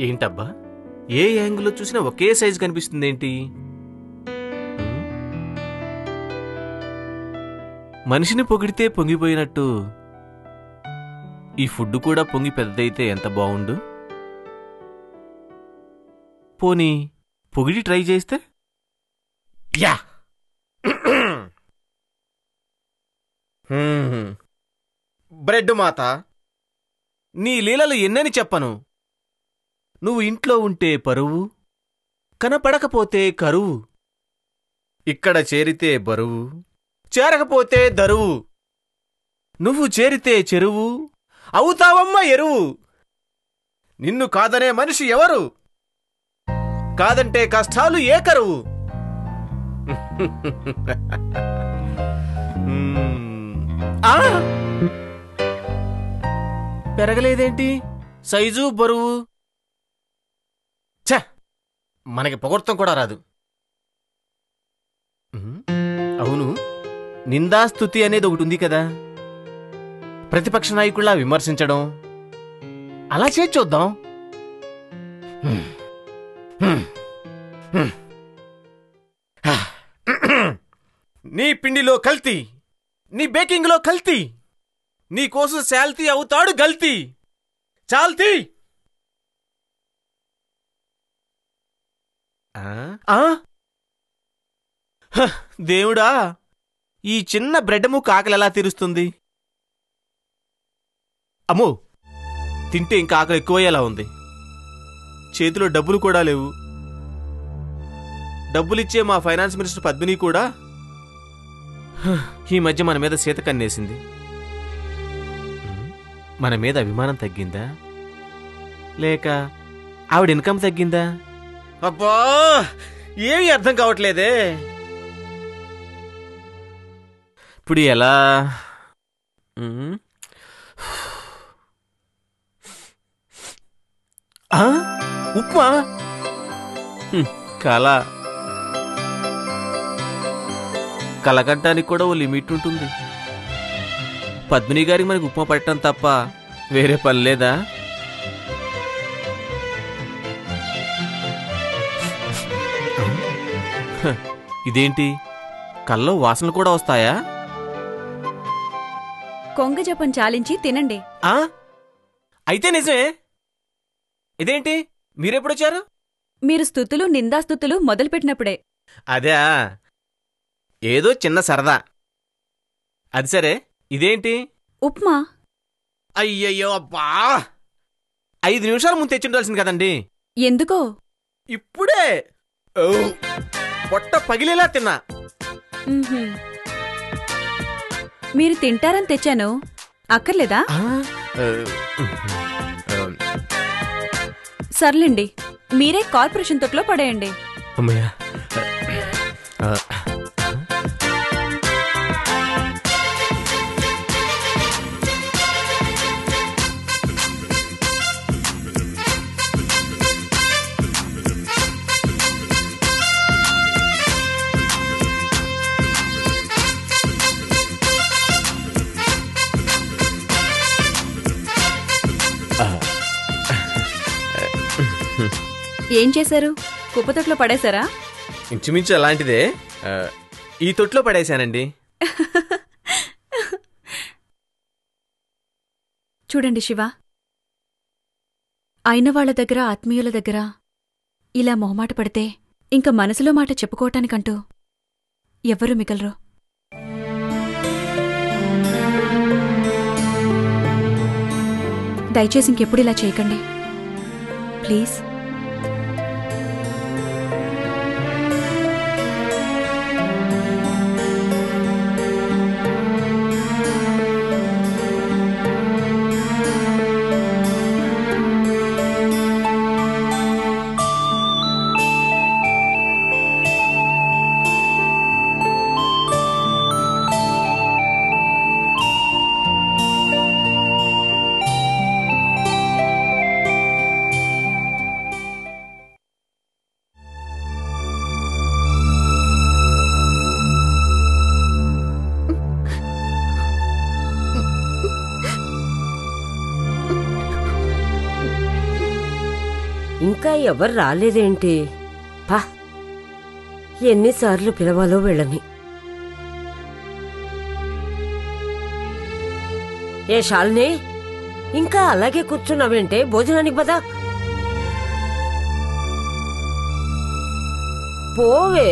ఏంటబ్బా, ఏ యాంగిల్లో చూసినా ఒకే సైజు కనిపిస్తుందేంటి? మనిషిని పొగిడితే పొంగిపోయినట్టు ఈ ఫుడ్ కూడా పొంగి పెద్దదైతే ఎంత బావుండు. పోనీ పొగిడి ట్రై చేస్తే? యా బ్రెడ్ మాత, నీ లీలలు ఎన్నని చెప్పను. నువ్వు ఇంట్లో ఉంటే పరువు, కనపడకపోతే కరువు, ఇక్కడ చేరితే బరువు, చేరకపోతే దరువు, నువ్వు చేరితే చెరువు, అవుతావమ్మ ఎరువు. నిన్ను కాదనే మనిషి ఎవరు? కాదంటే కష్టాలు ఏకరువు. పెరగలేదేంటి సైజు బరువు? ఛ, మనకి పొగడ్తం కూడా రాదు. అవును, నిందాస్తుతి అనేది ఒకటి ఉంది కదా, ప్రతిపక్ష నాయకుల్లా విమర్శించడం. అలా చేసి చూద్దాం. నీ పిండిలో కల్తీ, నీ బేకింగ్లో కల్తీ, నీ కోసం శాల్తీ అవుతాడు గల్తీ. చాల్తీ. దేవుడా, ఈ చిన్న బ్రెడ్ ముక్క ఆకలి ఎలా తీరుస్తుంది? అమ్మో, తింటే ఇంకా ఆకలి ఎక్కువయ్యేలా ఉంది. చేతిలో డబ్బులు కూడా లేవు. డబ్బులిచ్చే మా ఫైనాన్స్ మినిస్టర్ పద్మిని కూడా ఈ మధ్య మన మీద సీత కన్నేసింది. మన మీద అభిమానం తగ్గిందా, లేక ఆవిడ ఇన్కమ్ తగ్గిందా? అబ్బా, ఏమీ అర్థం కావట్లేదే. ఇప్పుడు ఎలా? ఉప్మా కళ, కలగడ్డానికి కూడా ఓ లిమిట్ ఉంటుంది. పద్మిని గారికి మనకి ఉప్మా పట్టడం తప్ప వేరే పని లేదా? ఇదేంటి, కల్లో వాసనలు కూడా వస్తాయా? కొంగ జపం చాలించి తినండి. అయితే నిజమే. ఇదేంటి, మీరెప్పుడొచ్చారు? మీరు స్తుతులు నిందాస్తుతులు మొదలుపెట్టినప్పుడే. అదే, ఏదో చిన్న సరదా. అది సరే, ఇదేంటి? ఉప్మా. అయ్యయ్యో, అబ్బా, 5 నిమిషాల ముందు తెచ్చుండాల్సింది కదండి. ఎందుకో ఇప్పుడే పొట్ట పగిలేలా తిన్నా. మీరు తింటారని తెచ్చాను, అక్కర్లేదా? సర్లేండి, మీరే కార్పొరేషన్ తొట్లో పడేయండి. అమ్మయ్యా. ఏం చేశారు? కుప్పతొట్లో పడేశారా? ఇంచుమించు అలాంటిదే. ఈ తొట్లో పడేశానండి. చూడండి శివ, అయిన వాళ్ల దగ్గర, ఆత్మీయుల దగ్గర ఇలా మొహమాట పడితే ఇంక మనసులో మాట చెప్పుకోవటానికంటూ ఎవ్వరూ మిగలరు. దయచేసి ఇంకెప్పుడు ఇలా చేయకండి ప్లీజ్. ఇంకా ఎవరు రాలేదేంటి? పా, ఎన్నిసార్లు పిలవాలో వెళ్ళని. ఏ శాలిని, ఇంకా అలాగే కూర్చున్నావేంటే? భోజనానికి పదా, పోవే.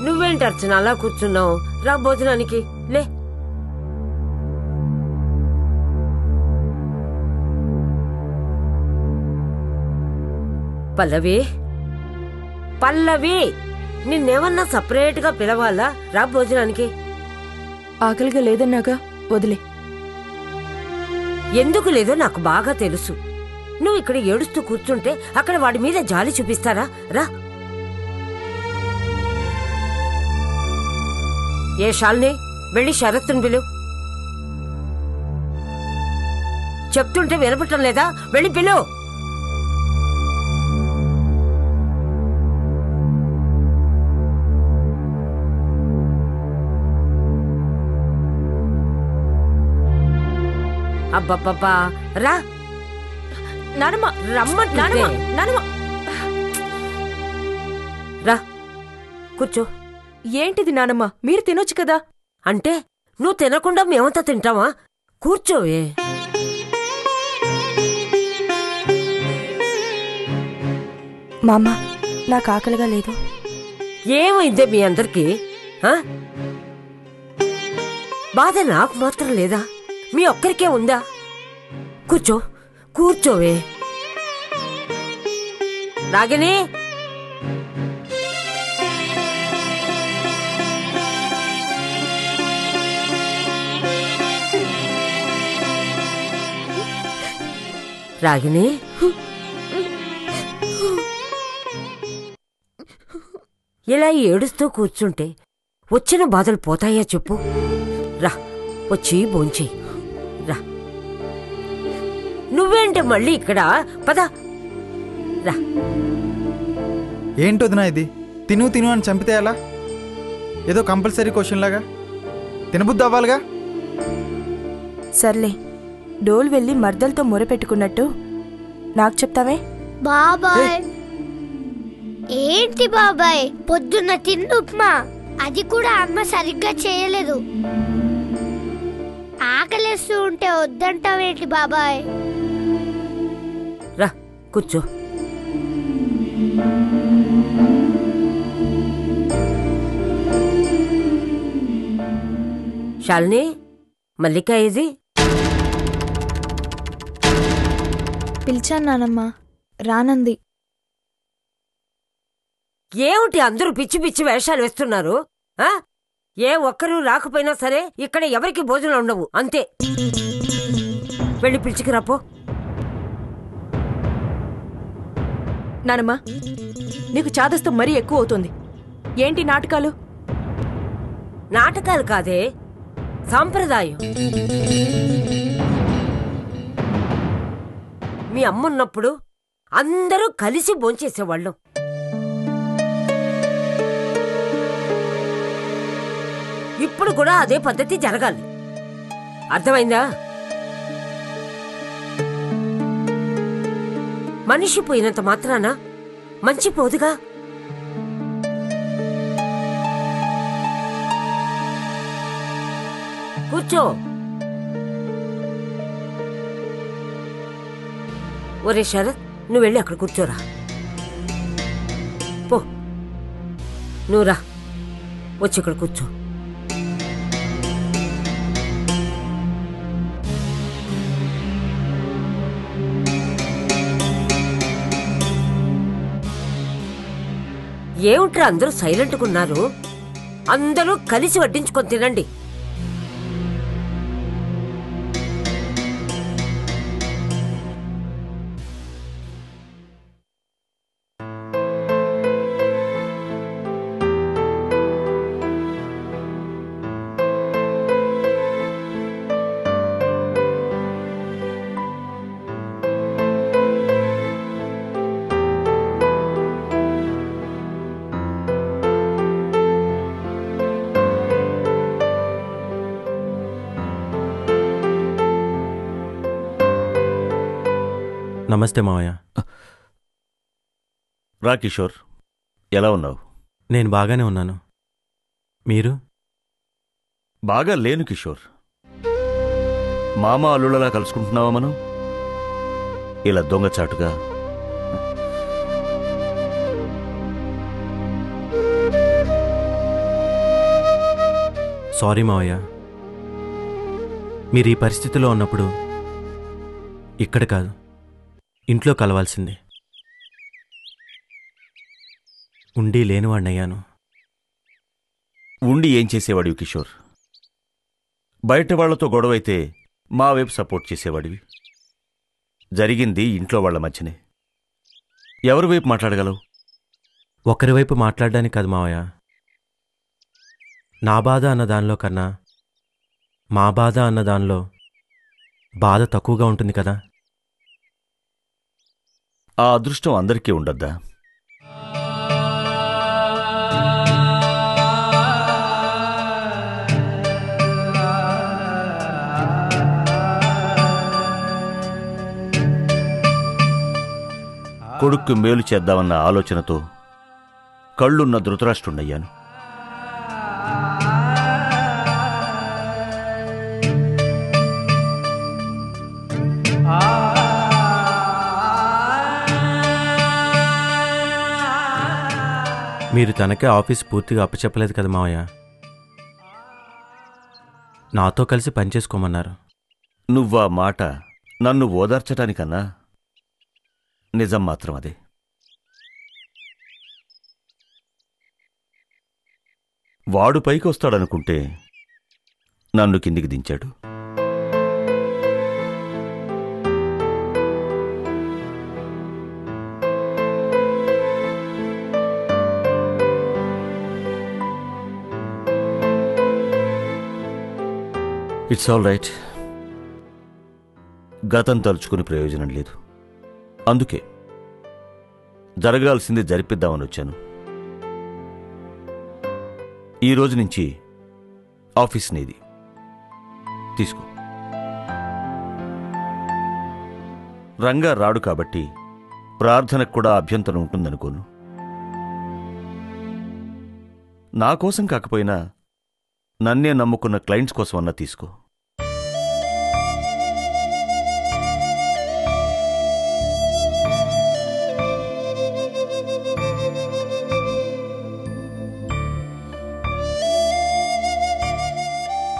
నువ్వేంటి అర్చన అలా కూర్చున్నావు? రా భోజనానికి, లే. పల్లవి, పల్లవి, నిన్నేమన్నా సపరేట్గా పిలవాలా? రా భోజనానికి. ఆకలిగా లేదన్నాగా, వదిలే. ఎందుకు లేదో నాకు బాగా తెలుసు. నువ్వు ఇక్కడ ఏడుస్తూ కూర్చుంటే అక్కడ వాడి మీద జాలి చూపిస్తారా? రా. ఏ శాలిని, వెళ్ళి శరత్తుని పిలువు. చెప్తుంటే వినపట్టం లేదా? వెళ్ళి పిలువు. అబ్బబ్బబ్బా, రా. నానమ్మ, రమ్మంటే రా, కూర్చో. ఏంటిది నానమ్మ, మీరు తినొచ్చు కదా. అంటే నువ్వు తినకుండా మేమంతా తింటావా? కూర్చోవే. మామ, నాకు ఆకలిగా లేదు. ఏమైందే మీ అందరికీ? బాధ నాకు మాత్రం లేదా? మీ ఒక్కరికే ఉందా? కూర్చో, కూర్చోవే. రాగిని, రాగిని, ఇలా ఏడుస్తూ కూర్చుంటే వచ్చిన బాధలు పోతాయా చెప్పు? రా, వచ్చి భోంచేయి. రా. నువ్వేంటే మళ్ళీ ఇక్కడ? పదా, రా. ఏంటొదినా ఇది? తిను తిను అని చంపితే ఎలా? ఏదో కంపల్సరీ క్వశ్చన్ లాగా తినబుద్ధి అవ్వాలిగా. సర్లే, డోల్ వెళ్ళి మర్దలతో మొరపెట్టుకున్నట్టు నాకు చెప్తావే? బాబాయ్, ఏంటి బాబాయ్, పొద్దున్న తిన్న ఉప్మా అది కూడా అమ్మ సరిగ్గా చేయలేదు. ఆకలేస్తూ ఉంటే వద్దంటావేంటి బాబాయ్? రా, కూర్చో. శాలిని, మల్లిక ఏది? పిలిచాను నానమ్మ, రానంది. ఏమిటి అందరూ పిచ్చి పిచ్చి వేషాలు వేస్తున్నారు? ఏ ఒక్కరూ రాకపోయినా సరే ఇక్కడ ఎవరికి భోజనం ఉండవు, అంతే. వెళ్ళి పిలుచుకురాపో. నానమ్మ, నీకు చాదస్తం మరీ ఎక్కువ అవుతుంది. ఏంటి నాటకాలు? నాటకాలు కాదే, సాంప్రదాయం. మీ అమ్మున్నప్పుడు అందరూ కలిసి భోంచేసేవాళ్ళం. ఇప్పుడు కూడా అదే పద్ధతి జరగాలి, అర్థమైందా? మనిషి పోయినంత మాత్రాన మంచి పోదుగా. కూర్చో. ఒరే శరత్, నువ్వు వెళ్ళి అక్కడ కూర్చోరా. పో, నువ్వు రా, వచ్చి ఇక్కడ కూర్చో. ఏమిట్రా అందరూ సైలెంట్గా ఉన్నారు? అందరూ కలిసి వడ్డించుకొని తినండి. నమస్తే మావయ్య. రా కిషోర్, ఎలా ఉన్నావు? నేను బాగానే ఉన్నాను. మీరు? బాగా లేను కిషోర్. మామ అల్లుళ్ళలా కలుసుకుంటున్నావా మనం? ఇలా దొంగచాటుగా? సారీ మావయ్య. మీరు ఈ పరిస్థితిలో ఉన్నప్పుడు ఇక్కడ కాదు, ఇంట్లో కలవాల్సిందే. ఉండి లేనివాణ్ణయ్యాను. ఉండి ఏం చేసేవాడివి కిషోర్? బయట వాళ్లతో గొడవైతే మా వైపు సపోర్ట్ చేసేవాడివి. జరిగింది ఇంట్లో వాళ్ల మధ్యనే. ఎవరి వైపు మాట్లాడగలవు? ఒకరి వైపు మాట్లాడడానికి కాదు మావయ్య. నా బాధ అన్న దానిలో కన్నా మా బాధ అన్న దానిలో బాధ తక్కువగా ఉంటుంది కదా. ఆ అదృష్టం అందరికీ ఉండద్దా? కొడుక్కు మేలు చేద్దామన్న ఆలోచనతో కళ్ళున్న ధృతరాష్ట్రుడయ్యాను. మీరు తనకే ఆఫీస్ పూర్తిగా అప్పచెప్పలేదు కదా మావయ్య. నాతో కలిసి పనిచేసుకోమన్నారు. నువ్వా మాట నన్ను ఓదార్చటానికన్నా నిజం మాత్రం అదే. వాడు పైకి వస్తాడనుకుంటే నన్ను కిందికి దించాడు. It's all right. గతం తలుచుకుని ప్రయోజనం లేదు. అందుకే జరగాల్సింది జరిపిద్దామని వచ్చాను. ఈ రోజు నుంచి ఆఫీస్ నీది. తీసుకో. రంగా రాడు కాబట్టి ప్రార్థనకు కూడా అభ్యంతరం ఉంటుందనుకోను. నా కోసం కాకపోయినా నన్నే నమ్ముకున్న క్లయింట్స్ కోసం అన్నా తీసుకో.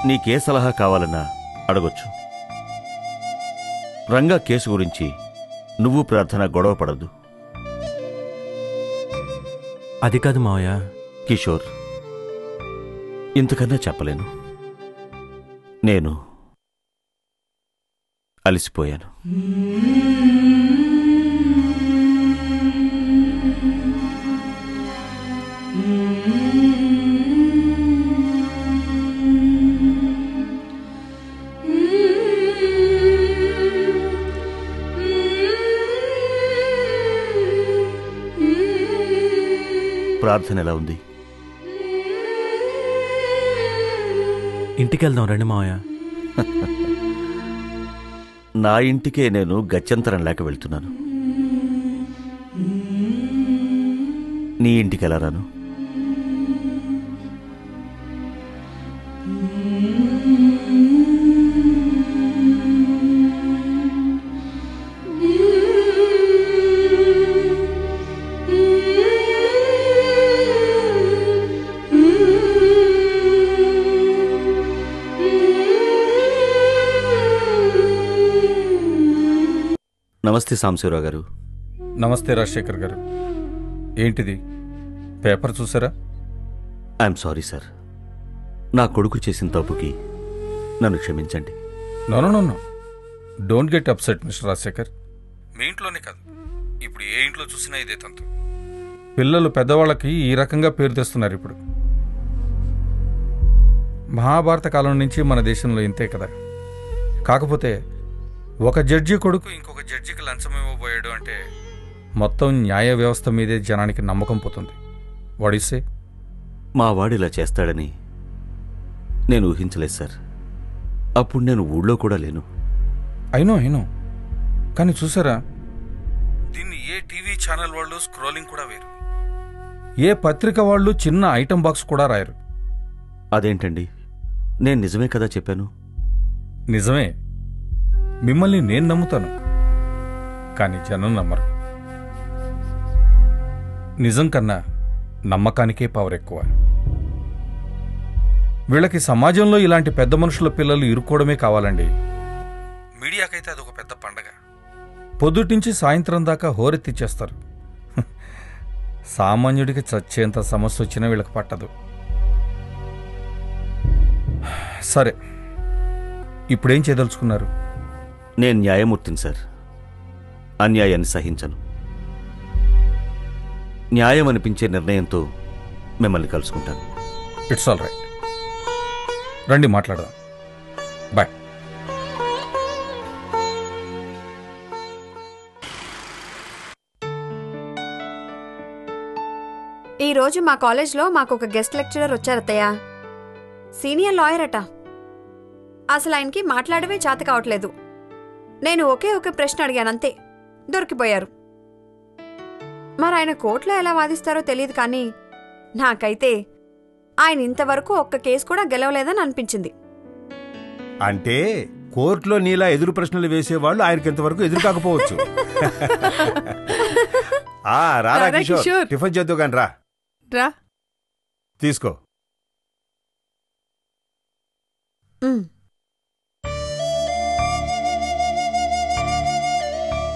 నీకే సలహా కావాలన్నా అడగొచ్చు. రంగా కేసు గురించి నువ్వు ప్రార్థన గొడవ పడద్దు. అది కాదు మావయ్య. కిషోర్, ఇంతకన్నా చెప్పలేను. నేను అలసిపోయాను. ప్రార్థన ఎలా ఉంది? ఇంటికెళ్దాం రండి మావయ్య. నా ఇంటికే నేను గత్యంతరం లేక వెళ్తున్నాను. నీ ఇంటికెలా రాను? నమస్తే సాంబశివరావు గారు. నమస్తే రాజశేఖర్ గారు. ఏంటిది, పేపర్ చూసారా? I'm sorry sir. నా కొడుకు చేసిన తప్పుకి నన్ను క్షమించండి. No, don't get upset mister Rajasekhar. మీ ఇంట్లోనే కాదు, ఇప్పుడు ఏ ఇంట్లో చూసినా ఇదే తంతు. పిల్లలు పెద్దవాళ్ళకి ఈ రకంగా పేరు తెస్తున్నారు. ఇప్పుడు మహాభారత కాలం నుంచి మన దేశంలో ఇంతే కదా. కాకపోతే ఒక జడ్జి కొడుకు ఇంకొక జడ్జికి లంచం ఇవ్వబోయాడు అంటే మొత్తం న్యాయ వ్యవస్థ మీదే జనానికి నమ్మకం పోతుంది. వాడిసే మా వాడిలా చేస్తాడని నేను ఊహించలేదు సార్. అప్పుడు నేను ఊళ్ళో కూడా లేను. అయినో కానీ చూసారా, ఏ టీవీ ఛానల్ వాళ్ళు స్క్రోలింగ్ కూడా వేరు. ఏ పత్రిక వాళ్ళు చిన్న ఐటెం బాక్స్ కూడా రాయరు. అదేంటండి, నేను నిజమే కదా చెప్పాను. నిజమే, మిమ్మల్ని నేను నమ్ముతాను, కానీ జనం నమ్మరు. నిజం కన్నా నమ్మకానికే పవర్ ఎక్కువ. వీళ్ళకి సమాజంలో ఇలాంటి పెద్ద మనుషుల పిల్లలు ఇరుక్కోవడమే కావాలండి. మీడియాకైతే అదొక పెద్ద పండగ. పొద్దుటించి సాయంత్రం దాకా హోరెత్తిచ్చేస్తారు. సామాన్యుడికి చచ్చేంత సమస్య వచ్చినా వీళ్ళకి పట్టదు. సరే, ఇప్పుడేం చేయదలుచుకున్నారు? నేను న్యాయమూర్తిని సార్, అన్యాయాన్ని సహించను. న్యాయం అనిపించే నిర్ణయంతో మిమ్మల్ని కలుసుకుంటాను. ఇట్స్ ఆల్ రైట్, రండి మాట్లాడదాం. బాయ్. ఈరోజు మా కాలేజ్లో మాకు ఒక గెస్ట్ లెక్చరర్ వచ్చారత్తయ్య. సీనియర్ లాయర్ అట. అసలు ఆయనకి మాట్లాడమే చేత కావట్లేదు. నేను ఒకే ఒక ప్రశ్న అడిగానంతే, దొరికిపోయారు. మరి ఆయన కోర్టులో ఎలా వాదిస్తారో తెలియదు, కానీ నాకైతే ఆయన ఇంతవరకు ఒక్క కేసు కూడా గెలవలేదని అనిపించింది. అంటే కోర్టులో నీలా ఎదురు ప్రశ్నలు వేసేవాళ్ళు ఆయనకి ఇంతవరకు ఎదురు కాకపోవచ్చు. రారా కిషోర్, టిఫిన్ చేద్దు కానీ రా. తీసుకో.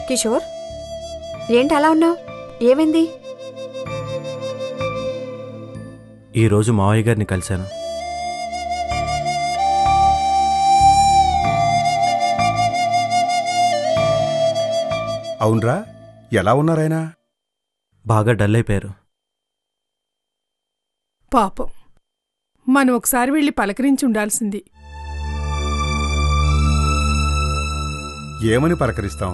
కిషోర్, ఏంటి అలా ఉన్నావు? ఏమైంది? ఈరోజు మావయ్య గారిని కలిశాను. అవునరా, ఎలా ఉన్నారాయన? బాగా డల్ అయిపోయారు. పాపం, మనం ఒకసారి వెళ్ళి పలకరించి ఉండాల్సింది. ఏమని పలకరిస్తాం,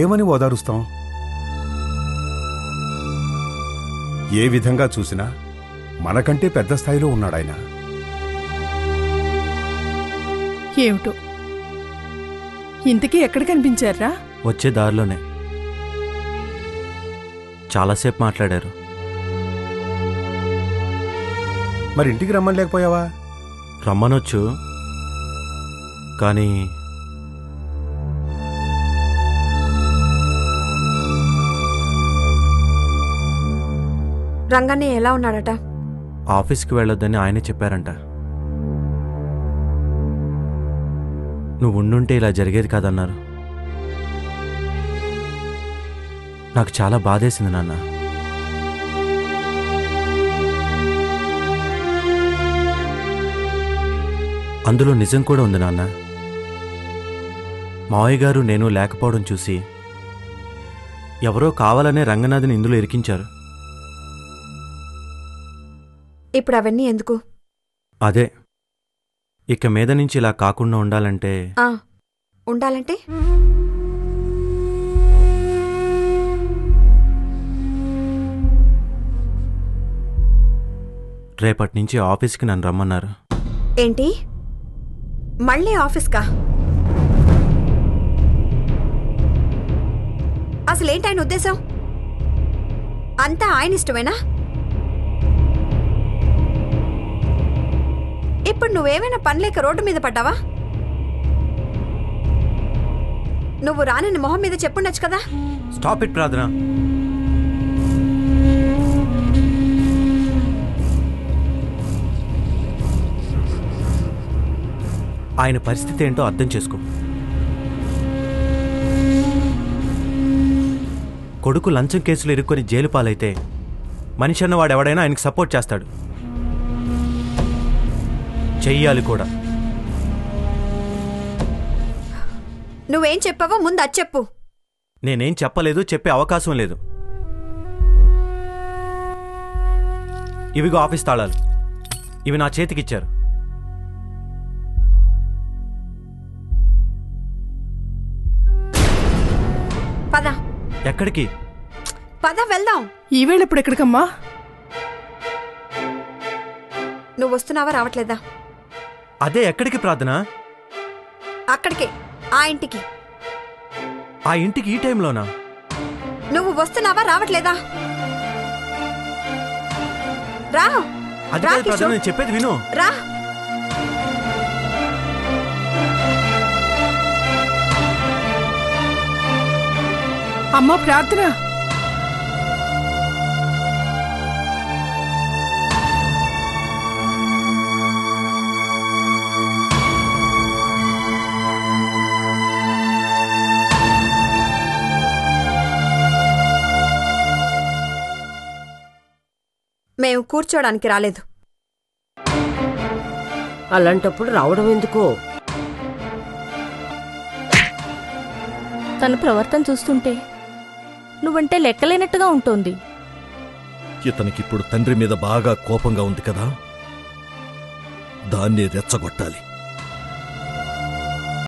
ఏమని ఓదారుస్తాం? ఏ విధంగా చూసినా మనకంటే పెద్ద స్థాయిలో ఉన్నాడాయన. ఏమిటో, ఇంతకీ ఎక్కడ కనిపించారా? వచ్చే దారిలోనే. చాలాసేపు మాట్లాడారు. మరి ఇంటికి రమ్మని లేకపోయావా? రమ్మనొచ్చు, కానీ రంగన్నయ్య ఎలా ఉన్నాడట? ఆఫీస్కి వెళ్ళొద్దని ఆయనే చెప్పారంట. నువ్వు ఉండుంటే ఇలా జరిగేది కాదన్నారు. నాకు చాలా బాధేసింది నాన్న. అందులో నిజం కూడా ఉంది నాన్న. మావయ్య గారు నేను లేకపోవడం చూసి ఎవరో కావాలనే రంగనాథ్ని ఇందులో ఇరికించారు. ఇప్పుడు అవన్నీ ఎందుకు? అదే, ఇక మీద నుంచి ఇలా కాకుండా ఉండాలంటే ఉండాలంటే రేపటి నుంచి ఆఫీస్కి నన్ను రమ్మన్నారు. ఏంటి, మళ్ళీ ఆఫీస్కా? అసలేంటి ఆయన ఉద్దేశం? అంతా ఆయన ఇష్టమేనా? ఇప్పుడు నువ్వేమైనా పనిలేక రోడ్డు మీద పడ్డావా? నువ్వు రానని మొహం మీద చెప్పుండొచ్చు కదా. స్టాప్ ఇట్ ప్రార్థన. ఆయన పరిస్థితి ఏంటో అర్థం చేసుకో. కొడుకు లంచం కేసులు ఇరుక్కొని జైలు పాలైతే మనిషి అన్నవాడు ఎవడైనా ఆయనకు సపోర్ట్ చేస్తాడు, చెయ్యాలి కూడా. నువ్వేం చెప్పావో ముందు అది చెప్పు. నేనేం చెప్పలేదు, చెప్పే అవకాశం లేదు. ఇవిగో ఆఫీస్ తాళాలు, ఇవి నా చేతికిచ్చారు. పద. ఎక్కడికి? పద వెళ్దాం. ఈవేళ ఇప్పుడు ఎక్కడికమ్మా? నువ్వు వస్తున్నావా రావట్లేదా? అదే ఎక్కడికి ప్రార్థన? అక్కడికే, ఆ ఇంటికి. ఆ ఇంటికి ఈ టైంలోనా? నువ్వు వస్తున్నావా రావట్లేదా? రా అది రా కాదు ప్రధాన, కిషోర్. నేను చెప్పేది విను. రా. అమ్మ ప్రార్థన, మేము కూర్చోడానికి రాలేదు. అలాంటప్పుడు రావడం ఎందుకో? తన ప్రవర్తన చూస్తుంటే నువ్వంటే లెక్కలేనట్టుగా ఉంటుంది. ఇతనికిప్పుడు తండ్రి మీద బాగా కోపంగా ఉంది కదా, దాన్ని రెచ్చగొట్టాలి.